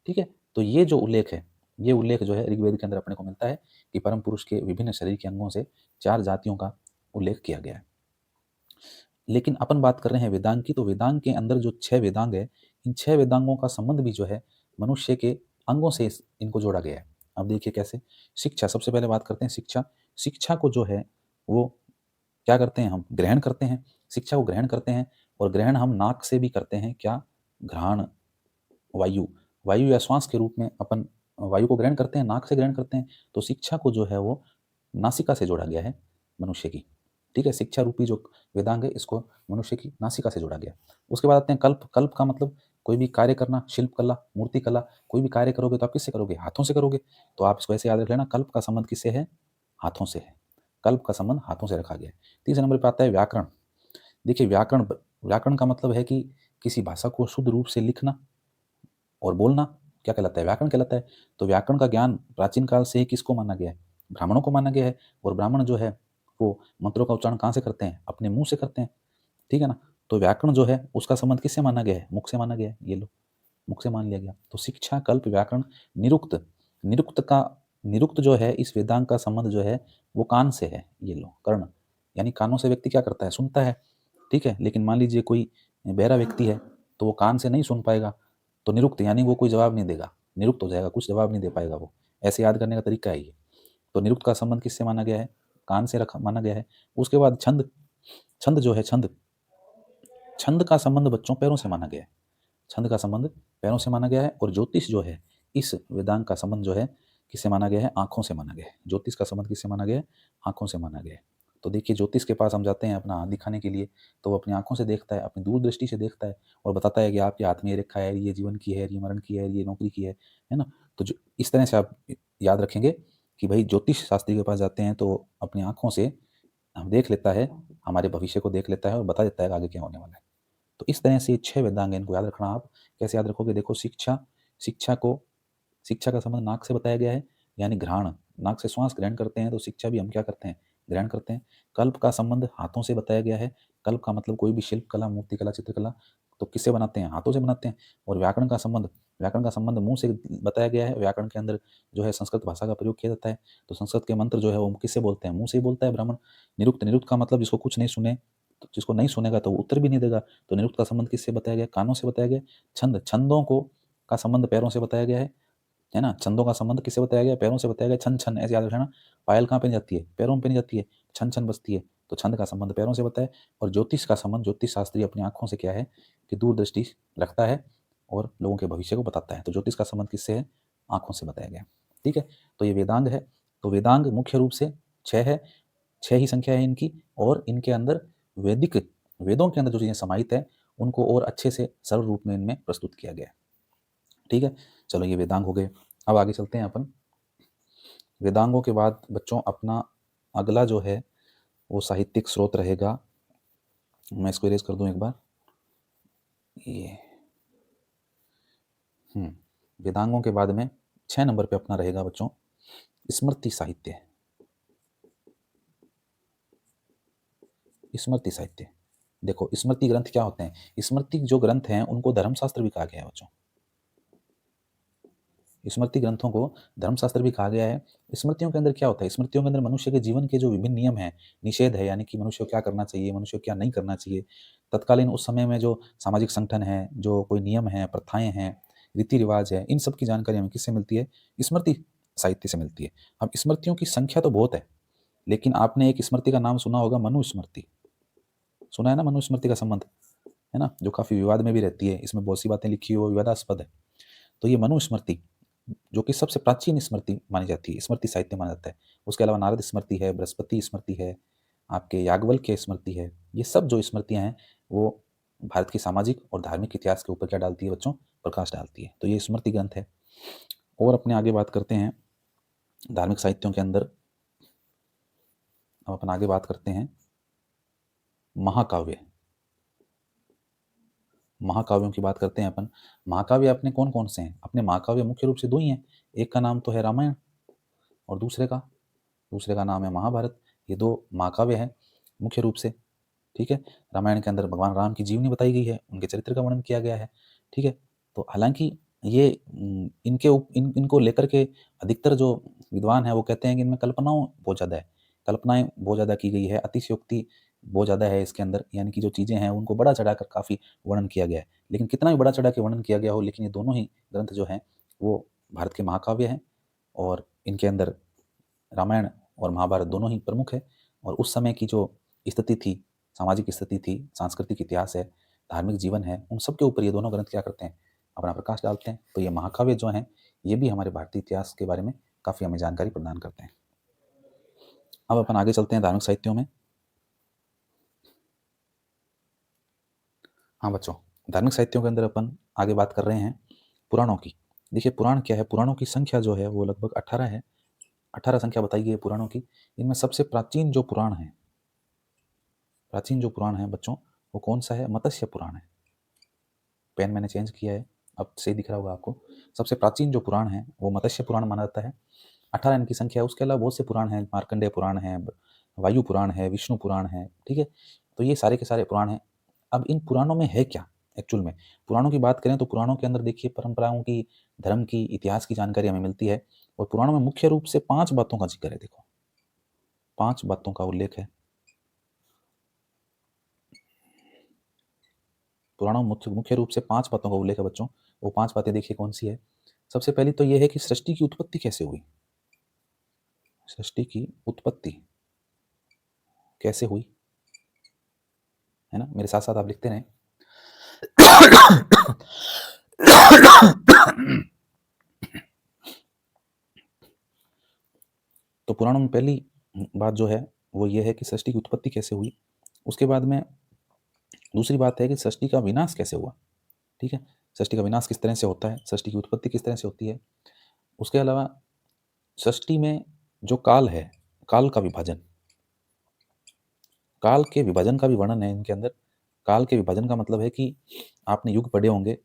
ठीक है, तो ये जो उल्लेख है, ये उल्लेख जो है ऋग्वेद के अंदर अपने को मिलता है कि परम पुरुष के विभिन्न शरीर के अंगों से 4 जातियों का उल्लेख किया गया है। लेकिन अपन बात कर रहे हैं वेदांग की, तो वेदांग के अंदर जो 6 वेदांग है, इन 6 वेदांगों का संबंध भी जो है मनुष्य के अंगों से इनको जोड़ा गया है। अब देखिए कैसे। शिक्षा, सबसे पहले बात करते हैं शिक्षा। शिक्षा को जो है वो क्या करते हैं, हम ग्रहण करते हैं, शिक्षा को ग्रहण करते हैं, और ग्रहण हम नाक से भी करते हैं। क्या, घ्राण, वायु, वायु या श्वास के रूप में अपन वायु को ग्रहण करते हैं, नाक से ग्रहण करते हैं। तो शिक्षा को जो है वो नासिका से जोड़ा गया है मनुष्य की। ठीक है, शिक्षा रूपी जो वेदांग है इसको मनुष्य की नासिका से जोड़ा गया। उसके बाद आते हैं कल्प। कल्प का मतलब कोई भी कार्य करना, शिल्प कला, मूर्ति कला, कोई भी कार्य करोगे तो आप किससे करोगे, हाथों से करोगे। तो आप इसको ऐसे याद रख लेना, कल्प का संबंध किससे है, हाथों से है। कल्प का संबंध हाथों से रखा गया है। तीसरे नंबर पर आता है व्याकरण। देखिए व्याकरण, व्याकरण का मतलब है कि किसी भाषा को शुद्ध रूप से लिखना और बोलना क्या कहलाता है, व्याकरण कहलाता है। तो व्याकरण का ज्ञान प्राचीन काल से ही किसको माना गया है, ब्राह्मणों को माना गया है। और ब्राह्मण जो है वो मंत्रों का उच्चारण कहाँ से करते हैं, अपने मुंह से करते हैं। ठीक है ना, तो व्याकरण जो है उसका संबंध किससे माना गया है, मुख से माना गया है। ये लो, मुख से मान लिया गया। तो शिक्षा, कल्प, व्याकरण, निरुक्त। निरुक्त जो है इस वेदांग का संबंध जो है वो कान से है। ये लो, कर्ण, यानी कानों से व्यक्ति क्या करता है, सुनता है। ठीक है, लेकिन मान लीजिए कोई बहरा व्यक्ति है तो वो कान से नहीं सुन पाएगा, तो निरुक्त यानी वो कोई जवाब नहीं देगा, निरुक्त हो जाएगा, कुछ जवाब नहीं दे पाएगा वो। ऐसे याद करने का तरीका है ये। तो निरुक्त का संबंध किससे माना गया है, कान से रखा माना गया है। उसके बाद छंद। छंद जो है, छंद, छंद का संबंध बच्चों पैरों से माना गया है। छंद का संबंध पैरों से माना गया है। और ज्योतिष जो है, इस वेदांग का संबंध जो है किससे माना गया है, आंखों से माना गया है। ज्योतिष का संबंध किससे माना गया है, आंखों से माना गया है। तो देखिए ज्योतिष के पास हम जाते हैं अपना हाथ दिखाने के लिए, तो वो अपनी आंखों से देखता है, अपनी दूरदृष्टि से देखता है और बताता है कि आपके हाथ में ये रेखा है, ये जीवन की है, ये मरण की है, ये नौकरी की है ना। तो जो इस तरह से आप याद रखेंगे कि भाई ज्योतिष शास्त्री के पास जाते हैं तो अपनी आंखों से हम देख लेता है, हमारे भविष्य को देख लेता है और बता देता है कि आगे क्या होने वाला है। तो इस तरह से ये 6 वेदांग हैं, इनको याद रखना आप। कैसे याद रखोगे? देखो, शिक्षा का संबंध नाक से बताया गया है, यानी घ्राण, नाक से श्वास ग्रहण करते हैं, तो शिक्षा भी हम क्या करते हैं? ग्रहण करते हैं। कल्प का संबंध हाथों से बताया गया है। कल्प का मतलब कोई भी शिल्प कला, मूर्ति कला, चित्रकला, तो किससे बनाते हैं? हाथों से बनाते हैं। और व्याकरण का संबंध मुंह से बताया गया है। व्याकरण के अंदर जो है संस्कृत भाषा का प्रयोग किया जाता है, तो संस्कृत के मंत्र जो है वो किससे बोलते हैं? मुंह से ही बोलता है ब्राह्मण। निरुक्त का मतलब जिसको कुछ नहीं सुने, तो जिसको नहीं सुनेगा तो वो उत्तर भी नहीं देगा, तो निरुक्त का संबंध किससे बताया गया? कानों से बताया गया। छंदों को का संबंध पैरों से बताया गया है ना? छंदों का संबंध किससे बताया गया? पैरों से बताया गया। छन छन ऐसे याद रखना। पायल कहाँ पहनी जाती है? पैरों में पहनी जाती है। छन छन बजती है, तो छंद का संबंध पैरों से बताया। और ज्योतिष का संबंध, ज्योतिष शास्त्री अपनी आंखों से क्या है कि दूरदृष्टि रखता है और लोगों के भविष्य को बताता है, तो ज्योतिष का संबंध किससे है? आंखों से बताया गया। ठीक है, तो ये वेदांग है। तो वेदांग मुख्य रूप से 6 है, 6 ही संख्या है इनकी। और इनके अंदर वेदों के अंदर जो चीज़ें समाहित है उनको और अच्छे से सरल रूप में इनमें प्रस्तुत किया गया है। ठीक है, चलो ये वेदांग हो गए। अब आगे चलते हैं अपन। वेदांगों के बाद बच्चों अपना अगला जो है वो साहित्यिक स्रोत रहेगा। मैं इसको इरेज कर दूं एक बार। ये वेदांगों के बाद में 6 नंबर पे अपना रहेगा बच्चों स्मृति साहित्य। स्मृति साहित्य, देखो स्मृति ग्रंथ क्या होते हैं? स्मृति जो ग्रंथ हैं उनको धर्मशास्त्र भी कहा गया है बच्चों। स्मृति ग्रंथों को धर्मशास्त्र भी कहा गया है। स्मृतियों के अंदर क्या होता है? स्मृतियों के अंदर मनुष्य के जीवन के जो विभिन्न नियम हैं, निषेध है, यानी कि मनुष्य को क्या करना चाहिए, मनुष्य को क्या नहीं करना चाहिए, तत्कालीन उस समय में जो सामाजिक संगठन है, जो कोई नियम है, प्रथाएं हैं, रीति रिवाज है, इन सब की जानकारी हमें किससे मिलती है? स्मृति साहित्य से मिलती है। अब स्मृतियों की संख्या तो बहुत है, लेकिन आपने एक स्मृति का नाम सुना होगा, मनुस्मृति। सुना है ना मनुस्मृति का संबंध, है ना, जो काफी विवाद में भी रहती है, इसमें बहुत सी बातें लिखी हुई, विवादास्पद है। तो ये मनुस्मृति जो कि सबसे प्राचीन स्मृति मानी जाती है, स्मृति साहित्य माना जाता है। उसके अलावा नारद स्मृति है, बृहस्पति स्मृति है, आपके याज्ञवल्क्य स्मृति है। ये सब जो स्मृतियां हैं वो भारत की सामाजिक और धार्मिक इतिहास के ऊपर क्या डालती है बच्चों? प्रकाश डालती है। तो ये स्मृति ग्रंथ है। और अपने आगे बात करते हैं धार्मिक साहित्यों के अंदर। अब अपन आगे बात करते हैं महाकाव्य। महाकाव्यों की बात करते हैं अपन। महाकाव्य अपने कौन कौन से हैं? अपने महाकाव्य मुख्य रूप से 2 ही हैं। एक का नाम तो है रामायण और दूसरे का नाम है महाभारत। ये 2 महाकाव्य हैं मुख्य रूप से। ठीक है, रामायण के अंदर भगवान राम की जीवनी बताई गई है, उनके चरित्र का वर्णन किया गया है। ठीक है, तो हालांकि ये इनको लेकर के अधिकतर जो विद्वान है वो कहते हैं कि इनमें कल्पनाओं बहुत ज़्यादा है, कल्पनाएं बहुत ज़्यादा की गई है, अतिशयोक्ति बहुत ज़्यादा है इसके अंदर, यानी कि जो चीज़ें हैं उनको बड़ा चढ़ाकर काफ़ी वर्णन किया गया है। लेकिन कितना भी बड़ा चढ़ा के वर्णन किया गया हो, लेकिन ये दोनों ही ग्रंथ जो हैं वो भारत के महाकाव्य हैं। और इनके अंदर रामायण और महाभारत दोनों ही प्रमुख है। और उस समय की जो स्थिति थी, सामाजिक स्थिति थी, सांस्कृतिक इतिहास है, धार्मिक जीवन है, उन सब के ऊपर ये दोनों ग्रंथ क्या करते हैं? अपना प्रकाश डालते हैं। तो ये महाकाव्य जो हैं ये भी हमारे भारतीय इतिहास के बारे में काफ़ी हमें जानकारी प्रदान करते हैं। अब अपन आगे चलते हैं धार्मिक साहित्यों में। हाँ बच्चों, धार्मिक साहित्यों के अंदर अपन आगे बात कर रहे हैं पुराणों की। देखिए पुराण क्या है? पुराणों की संख्या जो है वो लगभग 18 है। 18 संख्या बताई गई है पुराणों की। इनमें सबसे प्राचीन जो पुराण है बच्चों, वो कौन सा है? मत्स्य पुराण है। पेन मैंने चेंज किया है, अब सही दिख रहा होगा आपको। सबसे प्राचीन जो पुराण है वो मत्स्य पुराण माना जाता है। 18 इनकी संख्या है। उसके अलावा बहुत से पुराण हैं, मार्कंडेय पुराण है, वायु पुराण है, विष्णु पुराण है। ठीक है, तो ये सारे के सारे पुराण हैं। अब इन पुराणों में है क्या एक्चुअल में? पुराणों की बात करें तो पुराणों के अंदर देखिए परंपराओं की, धर्म की, इतिहास की जानकारी हमें मिलती है। और पुराणों में मुख्य रूप से 5 बातों का जिक्र है। देखो 5 बातों का उल्लेख है पुराणों में। मुख्य रूप से 5 बातों का उल्लेख है बच्चों। वो 5 बातें देखिए कौन सी है। सबसे पहली तो ये है कि सृष्टि की उत्पत्ति कैसे हुई। सृष्टि की उत्पत्ति कैसे हुई, है ना? मेरे साथ साथ आप लिखते रहें। तो पुराणों में पहली बात जो है वो ये है कि सृष्टि की उत्पत्ति कैसे हुई। उसके बाद में दूसरी बात है कि सृष्टि का विनाश कैसे हुआ। ठीक है, सृष्टि का विनाश किस तरह से होता है, सृष्टि की उत्पत्ति किस तरह से होती है। उसके अलावा सृष्टि में जो काल है, काल का विभाजन, काल के विभाजन का भी वर्णन है इनके अंदर। काल के विभाजन का मतलब है कि आपने युग पढ़े होंगे,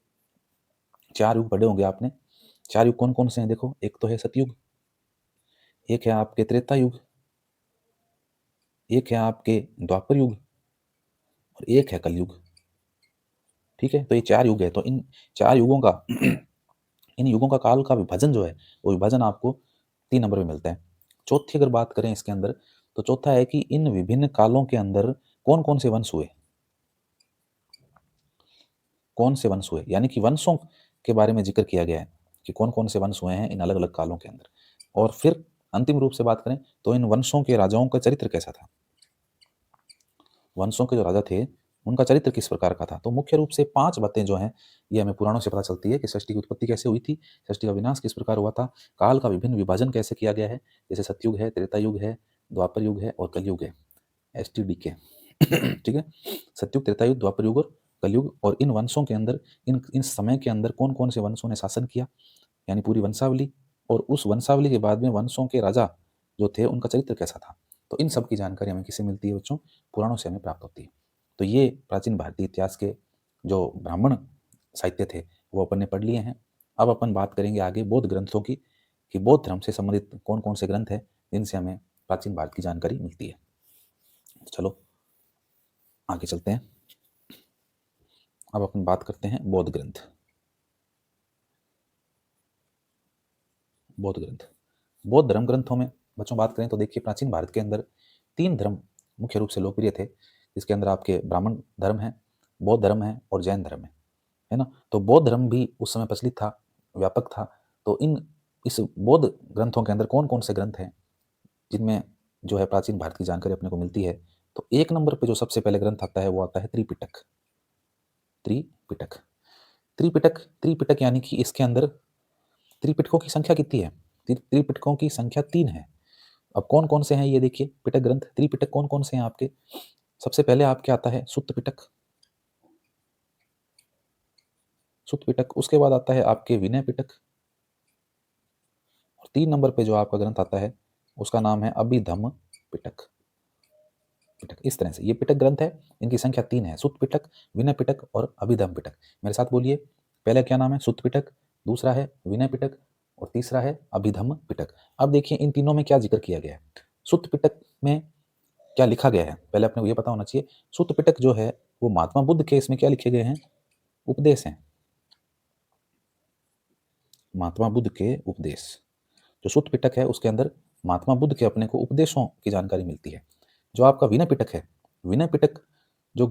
4 युग पढ़े होंगे आपने। 4 युग कौन-कौन से हैं देखो, एक तो है सतयुग, एक है आपके त्रेता युग, एक है आपके द्वापर युग और एक है कलयुग। ठीक है? तो ये 4 युग है। तो इन 4 युगों का इन युगों का काल का विभाजन जो है, वो विभाजन आपको 3 नंबर पे मिलता है। चौथी अगर बात करें इसके अंदर, तो चौथा है कि इन विभिन्न कालों के अंदर कौन-कौन से वंश हुए? कौन से वंश हुए? यानी कि वंशों के बारे में ज़िक्र किया गया है कि कौन-कौन से वंश हुए हैं इन अलग-अलग कालों के अंदर। और फिर अंतिम रूप से बात करें तो इन वंशों के राजाओं का चरित्र कैसा था? वंशों के जो राजा थे, उनका चरित्र किस प्रकार का था? तो मुख्य रूप से 5 बातें जो हैं, ये हमें पुराणों से पता चलती है कि सृष्टि की उत्पत्ति कैसे हुई थी, सृष्टि का विनाश किस प्रकार हुआ था, काल का विभिन्न विभाजन कैसे किया गया है, जैसे सतयुग है, त्रेता युग है, द्वापर युग है और कलयुग है, एसटीडीके। ठीक है? सतयुग, त्रेता युग, द्वापर युग और कलयुग। और इन वंशों के अंदर, इन समय के अंदर कौन-कौन से वंशों ने शासन किया, यानी पूरी वंशावली, और उस वंशावली के बाद में वंशों के राजा जो थे, उनका चरित्र कैसा था। तो इन सब की जानकारी हमें किससे मिलती है बच्चों? पुराणों से हमें प्राप्त होती है। तो ये प्राचीन भारतीय इतिहास के जो ब्राह्मण साहित्य थे, वो अपन ने पढ़ लिए हैं। अब अपन बात करेंगे आगे बौद्ध ग्रंथों की, कि बौद्ध धर्म से संबंधित कौन-कौन से ग्रंथ हैं, जिनसे हमें प्राचीन भारत की जानकारी मिलती है। चलो आगे चलते हैं। अब अपन बात करते हैं बौद्ध ग्रंथ। बौद्ध ग्रंथ, बौद्ध धर्म ग्रंथों में बच्चों बात करें तो देखिए, प्राचीन भारत के अंदर 3 धर्म मुख्य रूप से लोकप्रिय थे, जिसके अंदर आपके ब्राह्मण धर्म है, बौद्ध धर्म है और जैन धर्म है ना? तो बौद्ध धर्म भी उस समय प्रचलित था, व्यापक था। तो इस बौद्ध ग्रंथों के अंदर कौन-कौन से ग्रंथ हैं, जिनमें जो है प्राचीन भारत की जानकारी अपने को मिलती है? तो 1 नंबर पे जो सबसे पहले ग्रंथ आता है, वो आता है त्रिपिटक। त्रिपिटक, त्रिपिटक, त्रिपिटक यानी कि इसके अंदर त्रिपिटकों की संख्या कितनी है? त्रिपिटकों की संख्या 3 है। अब कौन-कौन से हैं ये देखिए पिटक ग्रंथ, त्रिपिटक कौन-कौन से हैं आपके? सबसे पहले आपके आता है सुत्त पिटक, सुत्त पिटक, उसके बाद आता है आपके विनय पिटक, और 3 नंबर पे जो आपका ग्रंथ आता है, उसका नाम है अभिधम्म पिटक। पिटक, इस तरह से ये पिटक ग्रंथ है, इनकी संख्या 3 है, सुत्त पिटक, विनय पिटक और अभिधम्म पिटक। मेरे साथ बोलिए, पहला क्या नाम है? सुत्त पिटक, दूसरा है विनय पिटक और तीसरा है अभिधम्म पिटक। अब देखिए इन तीनों में क्या ज़िक्र किया गया है। सुत्त पिटक में क्या लिखा गया है, पहले अपने को ये पता होना चाहिए। सुत्त पिटक जो है, वो महात्मा बुद्ध के इसमें क्या लिखे गए हैं? उपदेश हैं, महात्मा बुद्ध के उपदेश। जो सुत्त पिटक है, उसके अंदर महात्मा बुद्ध के अपने को उपदेशों की जानकारी मिलती है। जो आपका विनय पिटक है, विनय पिटक जो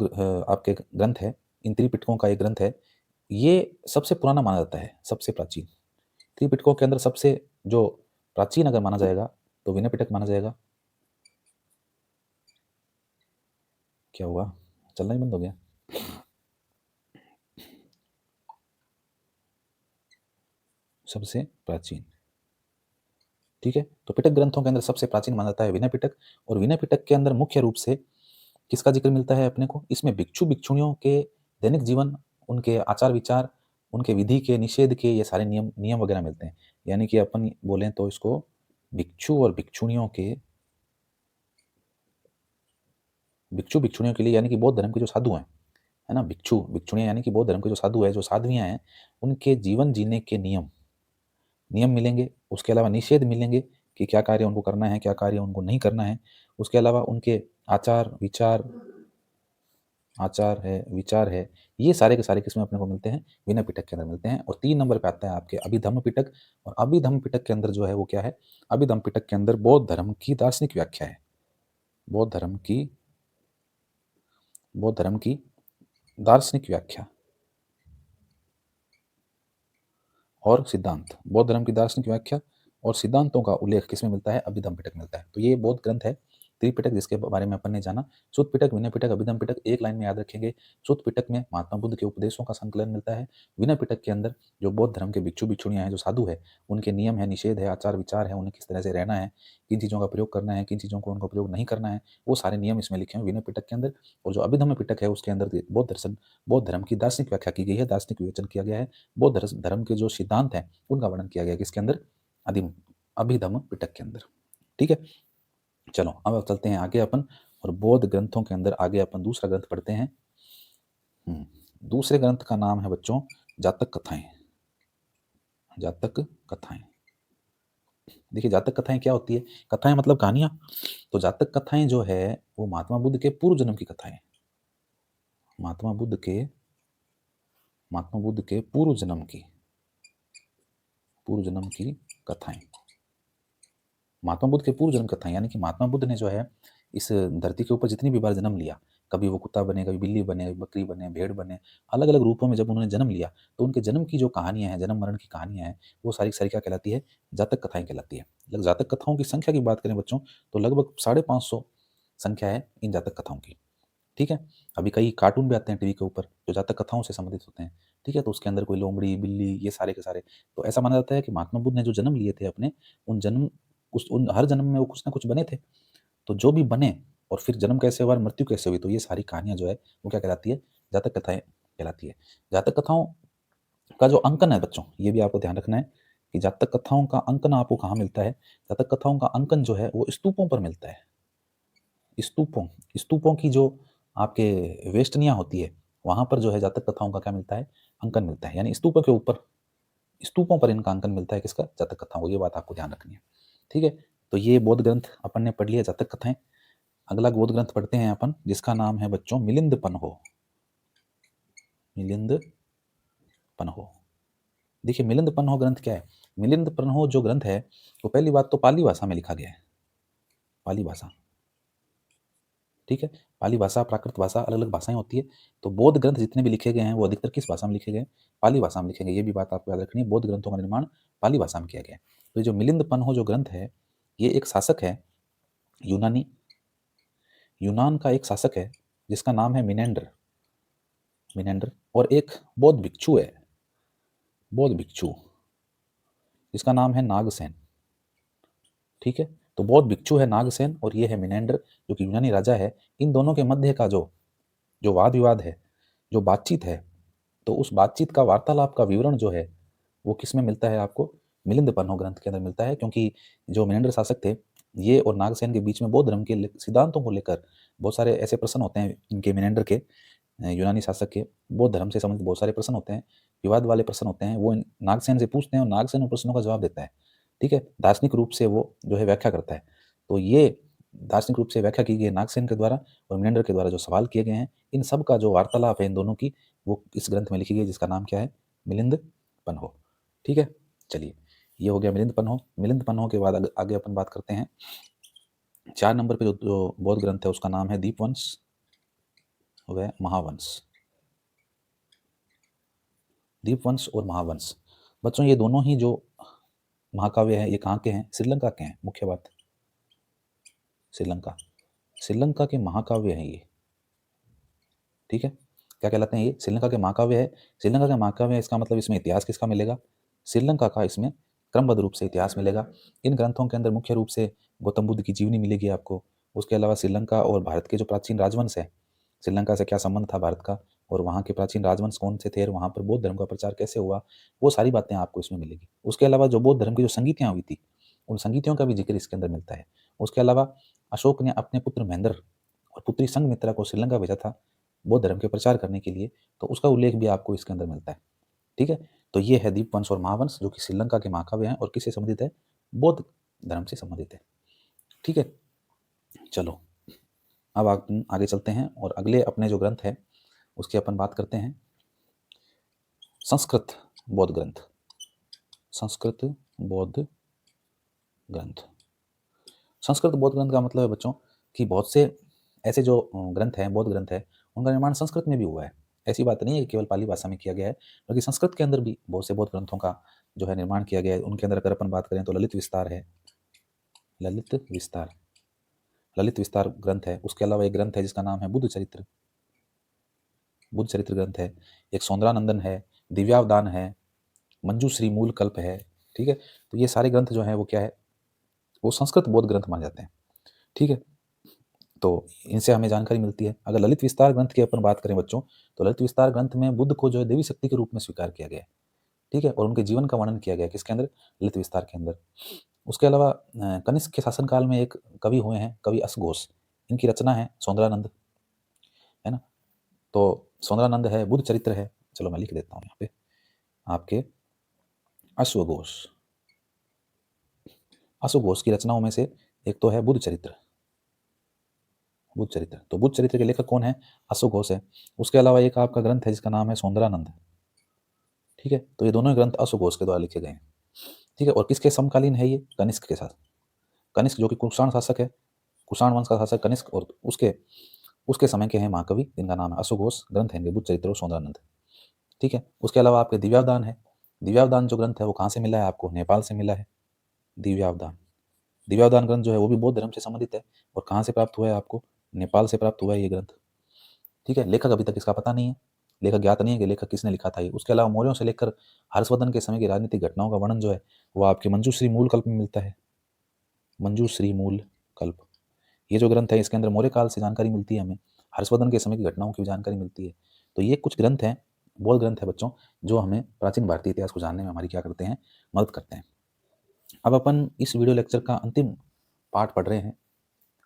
आपके ग्रंथ है, इन त्रिपिटकों का एक ग्रंथ है, ये सबसे पुराना माना जाता है, सबसे प्राचीन। त्रिपिटकों के अंदर सबसे जो प्राचीन अगर माना जाएगा, तो विनय पिटक माना जाएगा। क्या हुआ? चलना ही बंद हो गया? सबसे प्राचीन, ठीक है? तो पिटक ग्रंथों के अंदर सबसे प्राचीन माना जाता है विनय पिटक। और विनय पिटक के अंदर मुख्य रूप से किसका ज़िक्र मिलता है अपने को? इसमें भिक्षु-भिक्षुणियों के दैनिक जीवन, उनके आचार-विचार, उनके विधि के, निषेध के, ये सारे नियम नियम वगैरह मिलते हैं। यानी कि अपन बोलें तो इसको भिक्षु और भिक्षुणियों के, भिक्षु-भिक्षुणियों के लिए, यानी कि बौद्ध धर्म के जो साधु हैं, है ना? भिक्षु-भिक्षुणियाँ यानी कि बौद्ध धर्म के जो साधु हैं, जो साध्वियाँ हैं, उनके जीवन जीने के नियम नियम मिलेंगे। उसके अलावा निषेध मिलेंगे कि क्या कार्य उनको करना है, क्या कार्य उनको नहीं करना है। उसके अलावा उनके आचार-विचार, आचार है, विचार है, ये सारे के सारे किसमें अपने को मिलते हैं? विनय पिटक के अंदर मिलते हैं। और 3 नंबर पे आता है आपके अभिधम्म पिटक। और अभिधम्म पिटक के अंदर जो है वो क्या है? अभिधम्म पिटक के अंदर बौद्ध धर्म की बौद्ध धर्म की दार्शनिक व्याख्या और सिद्धांत, बौद्ध धर्म की दार्शनिक व्याख्या और सिद्धांतों का उल्लेख किसमें मिलता है? अभिधम्म पिटक मिलता है। तो ये बौद्ध ग्रंथ है, त्रिपिटक, जिसके बारे में अपन ने जाना। सुत्त पिटक, विनय पिटक, अभिधम्म पिटक, एक लाइन में याद रखेंगे। सुत्त पिटक में महात्मा बुद्ध के उपदेशों का संकलन मिलता है। विनय पिटक के अंदर जो बौद्ध धर्म के भिक्षु-भिक्षुणियाँ हैं, जो साधु हैं, उनके नियम है, निषेध है, आचार-विचार है, उन्हें किस तरह से रहना है, किन चीज़ों का प्रयोग करना है, किन चीज़ों को उनको प्रयोग नहीं करना है, वो सारे नियम इसमें लिखे हैं विनय पिटक के अंदर। और जो अभिधम्म पिटक है, उसके अंदर बौद्ध धर्म की दार्शनिक व्याख्या की गई है, दार्शनिक विवेचन किया गया है। बौद्ध धर्म के जो सिद्धांत हैं, उनका वर्णन किया गया है किसके अंदर? अभिधम्म पिटक के अंदर। ठीक है? चलो अब चलते हैं आगे अपन और बौद्ध ग्रंथों के अंदर आगे अपन दूसरा ग्रंथ पढ़ते हैं। दूसरे ग्रंथ का नाम है बच्चों जातक कथाएं। जातक कथाएं, देखिए जातक कथाएं क्या होती है? कथाएं मतलब कहानियां। तो जातक कथाएं जो है वो महात्मा बुद्ध के पूर्व जन्म की कथाएं। महात्मा बुद्ध के पूर्व जन्म की कथाएं। महात्मा बुद्ध के पूर्व जन्म कथाएं, यानी कि महात्मा बुद्ध ने जो है इस धरती के ऊपर जितनी भी बार जन्म लिया, कभी वो कुत्ता बने, कभी बिल्ली बने, बकरी बने, भेड़ बने, अलग अलग रूपों में जब उन्होंने जन्म लिया, तो उनके जन्म की जो कहानियां हैं, जन्म मरण की कहानियां हैं, वो सारी सारी क्या कहलाती है? जातक कथाएं कहलाती है। लगभग जातक कथाओं की संख्या की बात करें बच्चों, तो लगभग 550 संख्या है इन जातक कथाओं की। ठीक है, अभी कई कार्टून भी आते हैं टीवी के ऊपर जो जातक कथाओं से संबंधित होते हैं। ठीक है, तो उसके अंदर कोई लोमड़ी, बिल्ली, ये सारे के सारे, तो ऐसा माना जाता है कि महात्मा बुद्ध ने जो जन्म लिए थे अपने, उन हर जन्म में वो कुछ ना कुछ बने थे। तो जो भी बने और फिर जन्म कैसे हुआ और मृत्यु कैसे हुई, तो ये सारी कहानियां जो है वो क्या कहलाती है? जातक कथाएं कहलाती है। जातक कथाओं का जो अंकन है बच्चों, ये भी आपको ध्यान रखना है कि जातक कथाओं का अंकन आपको कहाँ मिलता है? जातक कथाओं का अंकन जो है वो स्तूपों पर मिलता है। स्तूपों की जो आपके वेष्टनियां होती है, वहां पर जो है जातक कथाओं का क्या मिलता है? अंकन मिलता है। यानी स्तूपों के ऊपर, स्तूपों पर इनका अंकन मिलता है। किसका? जातक कथाओं को। ये बात आपको ध्यान रखनी है। ठीक है, तो ये बौद्ध ग्रंथ अपन ने पढ़ लिया, जातक कथाएं। अगला बौद्ध ग्रंथ पढ़ते हैं अपन, जिसका नाम है बच्चों मिलिंद पन्हो। मिलिंद पन्हो। देखिए मिलिंद पन्हो ग्रंथ क्या है? मिलिंद पन्हो जो ग्रंथ है वो पहली बात तो पाली भाषा में लिखा गया है। पाली भाषा, ठीक है, पाली भाषा, प्राकृत भाषा, अलग अलग भाषाएं होती है। तो बौद्ध ग्रंथ जितने भी लिखे गए हैं वो अधिकतर किस भाषा में लिखे गए? पाली भाषा में लिखे गए। ये भी बात आपको याद रखनी है, बौद्ध ग्रंथों का निर्माण पाली भाषा में किया गया है। तो ये जो मिलिंद पन्हो जो ग्रंथ है, ये एक शासक है यूनानी, यूनान का एक शासक है जिसका नाम है मिनेंडर। और एक बौद्ध भिक्षु है, बौद्ध भिक्षु, जिसका नाम है नागसेन। ठीक है, तो बौद्ध भिक्षु है नागसेन और ये है मिनेंडर जो कि यूनानी राजा है। इन दोनों के मध्य का जो जो वाद विवाद है, जो बातचीत है, तो उस बातचीत का, वार्तालाप का विवरण जो है वो किस में मिलता है आपको? मिलिंद पन्हो ग्रंथ के अंदर मिलता है। क्योंकि जो मिनेंडर शासक थे, ये और नागसेन के बीच में बौद्ध धर्म के सिद्धांतों को लेकर बहुत सारे ऐसे प्रश्न होते हैं इनके, मिनेंडर के, यूनानी शासक के, बौद्ध धर्म से संबंधित बहुत सारे प्रश्न होते हैं, विवाद वाले प्रश्न होते हैं। वो नागसेन से पूछते हैं और नागसेन उन प्रश्नों का जवाब देता है। ठीक है, दार्शनिक रूप से वो जो है व्याख्या करता है। तो ये दार्शनिक रूप से व्याख्या की गई नागसेन के द्वारा और मिनेंडर के द्वारा जो सवाल किए गए हैं, इन सब का जो वार्तालाप है इन दोनों की, वो इस ग्रंथ में लिखी गई, जिसका नाम क्या है? मिलिंद पन्हो। ठीक है, चलिए ये हो गया मिलिंद पन्हो। मिलिंद पन्हो के बाद आगे अपन बात करते हैं 4 नंबर पे जो बौद्ध ग्रंथ है उसका नाम है दीपवंश व महावंश। दीपवंश और महावंश बच्चों, ये दोनों ही जो महाकाव्य है, ये कहाँ के हैं? श्रीलंका के हैं। मुख्य बात, श्रीलंका के महाकाव्य हैं ये। ठीक है, क्या कहलाते हैं ये? श्रीलंका के महाकाव्य है। श्रीलंका के महाकाव्य है, इसका मतलब इसमें इतिहास किसका मिलेगा? श्रीलंका का इसमें क्रमबद्ध रूप से इतिहास मिलेगा। इन ग्रंथों के अंदर मुख्य रूप से गौतम बुद्ध की जीवनी मिलेगी आपको। उसके अलावा श्रीलंका और भारत के जो प्राचीन राजवंश है, श्रीलंका से क्या संबंध था भारत का, और वहाँ के प्राचीन राजवंश कौन से थे, और वहाँ पर बौद्ध धर्म का प्रचार कैसे हुआ, वो सारी बातें आपको इसमें मिलेगी। उसके अलावा जो बौद्ध धर्म की जो संगीतियाँ हुई थी, उन संगीतियों का भी जिक्र इसके अंदर मिलता है। उसके अलावा अशोक ने अपने पुत्र महेंद्र और पुत्री संघमित्रा को श्रीलंका भेजा था बौद्ध धर्म के प्रचार करने के लिए, तो उसका उल्लेख भी आपको इसके अंदर मिलता है। ठीक है, तो ये है दीपवंश और महावंश जो कि श्रीलंका के महाकाव्य हैं और किससे संबंधित है? बौद्ध धर्म से संबंधित है। ठीक है, चलो अब आगे चलते हैं और अगले अपने जो ग्रंथ है उसकी अपन बात करते हैं संस्कृत बौद्ध ग्रंथ। संस्कृत बौद्ध ग्रंथ, संस्कृत बौद्ध ग्रंथ का मतलब है बच्चों कि बहुत से ऐसे जो ग्रंथ हैं, बौद्ध ग्रंथ है, उनका निर्माण संस्कृत में भी हुआ है। ऐसी बात नहीं है कि केवल पाली भाषा में किया गया है, बल्कि संस्कृत के अंदर भी बहुत से बौद्ध ग्रंथों का जो है निर्माण किया गया है। उनके अंदर अगर अपन बात करें तो ललित विस्तार है, ललित विस्तार ग्रंथ है। उसके अलावा एक ग्रंथ है जिसका नाम है बुद्ध चरित्र ग्रंथ है। एक सौंदरानंदन है, दिव्यावदान है, मंजूश्री मूल कल्प है। ठीक है, तो ये सारे ग्रंथ जो है वो क्या है? वो संस्कृत बौद्ध ग्रंथ माने जाते हैं। ठीक है, तो इनसे हमें जानकारी मिलती है। अगर ललित विस्तार ग्रंथ की अपन बात करें बच्चों, तो ललित विस्तार ग्रंथ में बुद्ध को जो है देवी शक्ति के रूप में स्वीकार किया गया है। ठीक है, और उनके जीवन का वर्णन किया गया है किसके अंदर? ललित विस्तार के अंदर। उसके अलावा कनिष्क के शासनकाल में एक कवि हुए हैं, कवि अश्वघोष। इनकी रचना है सौंदरानंद, है ना। तो सौंदरानंद है, बुद्ध चरित्र है, चलो मैं लिख देता हूँ यहाँ पे आपके अश्वघोष। अश्वघोष की रचनाओं में से एक तो है बुद्ध चरित्र। बुद्ध चरित्र, तो बुद्ध चरित्र के लेखक कौन है? अश्वघोष है। उसके अलावा एक आपका ग्रंथ है जिसका नाम है सौंदरानंद, ठीक है। तो ये दोनों ग्रंथ अश्वघोष के द्वारा लिखे गए हैं, ठीक है। और किसके समकालीन है ये? कनिष्क के साथ। कनिष्क जो कि कुषाण शासक है, कुषाण वंश का शासक कनिष्क, और उसके उसके समय के हैं महाकवि जिनका नाम है अश्वघोष। ग्रंथ है इनके बुद्ध चरित्र और सौंदरानंद, ठीक है। उसके अलावा आपके दिव्यावदान है। दिव्यावदान जो ग्रंथ है वो कहाँ से मिला है आपको? नेपाल से मिला है। दिव्यावदान, दिव्यावदान ग्रंथ जो है वो भी बौद्ध धर्म से संबंधित है, और कहाँ से प्राप्त हुआ है आपको? नेपाल से प्राप्त हुआ है ये ग्रंथ, ठीक है। लेखक अभी तक इसका पता नहीं है, लेखक ज्ञात नहीं है कि लेखक किसने लिखा था ये। उसके अलावा मौर्यों से लेकर हर्षवर्धन के समय की राजनीतिक घटनाओं का वर्णन जो है वो आपके मंजूश्री मूल कल्प में मिलता है। मंजूश्री मूल कल्प, ये जो ग्रंथ है इसके अंदर मौर्य काल से जानकारी मिलती है हमें, हर्षवर्धन के समय की घटनाओं की जानकारी मिलती है। तो ये कुछ ग्रंथ हैं, बौद्ध ग्रंथ है बच्चों, जो हमें प्राचीन भारतीय इतिहास को जानने में हमारी क्या करते हैं? मदद करते हैं। अब अपन इस वीडियो लेक्चर का अंतिम पार्ट पढ़ रहे हैं,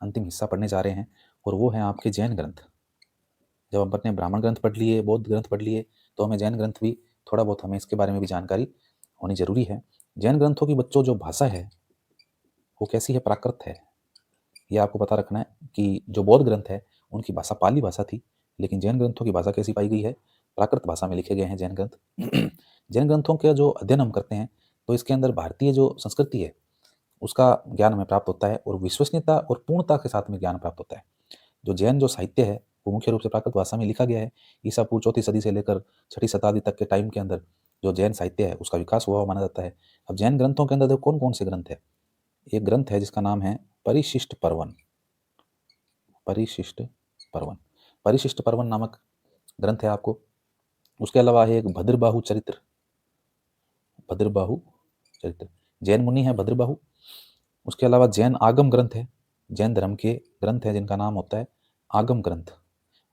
अंतिम हिस्सा पढ़ने जा रहे हैं, और वो है आपके जैन ग्रंथ। जब हम अपने ब्राह्मण ग्रंथ पढ़ लिए, बौद्ध ग्रंथ पढ़ लिए, तो हमें जैन ग्रंथ भी थोड़ा बहुत हमें इसके बारे में भी जानकारी होनी जरूरी है। जैन ग्रंथों की बच्चों जो भाषा है वो कैसी है? प्राकृत है। ये आपको पता रखना है कि जो बौद्ध ग्रंथ है उनकी भाषा पाली भाषा थी, लेकिन जैन ग्रंथों की भाषा कैसी पाई गई है? प्राकृत भाषा में लिखे गए हैं जैन ग्रंथ। जैन ग्रंथों का जो अध्ययन हम करते हैं तो इसके अंदर भारतीय जो संस्कृति है उसका ज्ञान हमें प्राप्त होता है, और विश्वसनीयता और पूर्णता के साथ में ज्ञान प्राप्त होता है। जो जैन जो साहित्य है वो मुख्य रूप से प्राकृत भाषा में लिखा गया है। ईसा पूर्व 4वीं सदी से लेकर 6वीं शताब्दी तक के टाइम के अंदर जो जैन साहित्य है उसका विकास हुआ माना जाता है। अब जैन ग्रंथों के अंदर देखो कौन कौन से ग्रंथ है। एक ग्रंथ है जिसका नाम है परिशिष्ट पर्वन। परिशिष्ट पर्वन, परिशिष्ट पर्वन नामक ग्रंथ है आपको। उसके अलावा है एक भद्रबाहु चरित्र। भद्रबाहु चरित्र, जैन मुनि है भद्रबाहु। उसके अलावा जैन आगम ग्रंथ है, जैन धर्म के ग्रंथ है जिनका नाम होता है आगम ग्रंथ।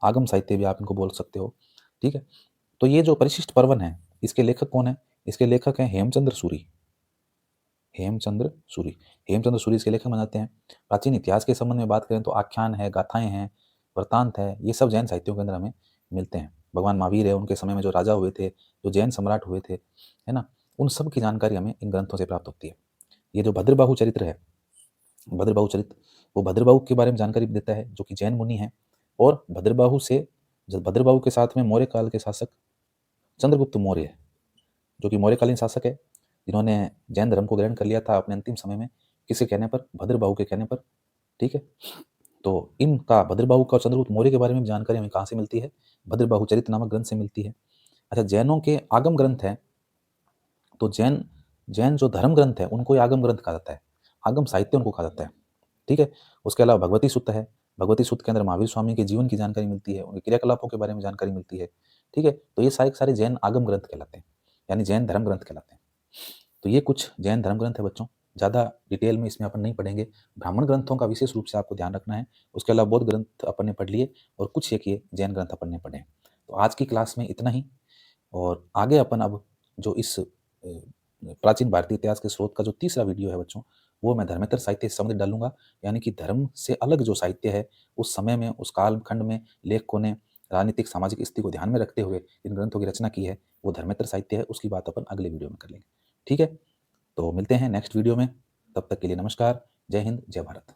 आगम साहित्य भी आप इनको बोल सकते हो, ठीक है। तो ये जो परिशिष्ट पर्वन है इसके लेखक कौन है? इसके लेखक हैं हेमचंद्र सूरी। हेमचंद्र सूरी, हेमचंद्र सूरी इसके लेखक बनाते हैं। प्राचीन इतिहास के संबंध में बात करें तो आख्यान है, गाथाएं हैं, वृत्तांत है, ये सब जैन साहित्यों के अंदर हमें मिलते हैं। भगवान महावीर है, उनके समय में जो राजा हुए थे, जो जैन सम्राट हुए थे, है ना, उन सब की जानकारी हमें इन ग्रंथों से प्राप्त होती है। ये जो भद्रबाहु चरित्र है, भद्रबाहु चरित्र, वो भद्रबाहु के बारे में जानकारी देता है जो कि जैन मुनि है। और भद्रबाहु से, जब भद्रबाहु के साथ में मौर्य काल के शासक चंद्रगुप्त मौर्य है, जो कि मौर्यकालीन शासक है, जिन्होंने जैन धर्म को ग्रहण कर लिया था अपने अंतिम समय में, किसके कहने पर? भद्रबाहु के कहने पर, ठीक है। तो इनका, भद्रबाहु का और चंद्रगुप्त मौर्य के बारे में जानकारी हमें कहाँ से मिलती है? भद्रबाहु चरित्र नामक ग्रंथ से मिलती है। अच्छा, जैनों के आगम ग्रंथ है, तो जैन जैन जो धर्म ग्रंथ है उनको आगम ग्रंथ कहा जाता है, आगम साहित्य उनको कहा जाता है, ठीक है। उसके अलावा भगवती सूत्र है, भगवती सूत्र के अंदर महावीर स्वामी के जीवन की जानकारी मिलती है, उनके क्रियाकलापों के बारे में जानकारी मिलती है, ठीक है। तो ये सारे जैन आगम ग्रंथ कहलाते हैं, यानी जैन धर्म ग्रंथ कहलाते हैं। तो ये कुछ जैन धर्म ग्रंथ है बच्चों, ज़्यादा डिटेल में इसमें अपन नहीं पढ़ेंगे। ब्राह्मण ग्रंथों का विशेष रूप से आपको ध्यान रखना है। उसके अलावा बौद्ध ग्रंथ अपन ने पढ़ लिए, और कुछ एक ये जैन ग्रंथ अपन ने पढ़े। तो आज की क्लास में इतना ही, और आगे अपन अब जो इस प्राचीन भारतीय इतिहास के स्रोत का जो तीसरा वीडियो है बच्चों, वो मैं धर्मेतर साहित्य से संबंधित डालूंगा। यानी कि धर्म से अलग जो साहित्य है, उस समय में, उस कालखंड में लेखकों ने राजनीतिक सामाजिक स्थिति को ध्यान में रखते हुए इन ग्रंथों की रचना की है, वो धर्मेतर साहित्य है। उसकी बात अपन अगले वीडियो में कर लेंगे, ठीक है। तो मिलते हैं नेक्स्ट वीडियो में, तब तक के लिए नमस्कार, जय हिंद, जय भारत।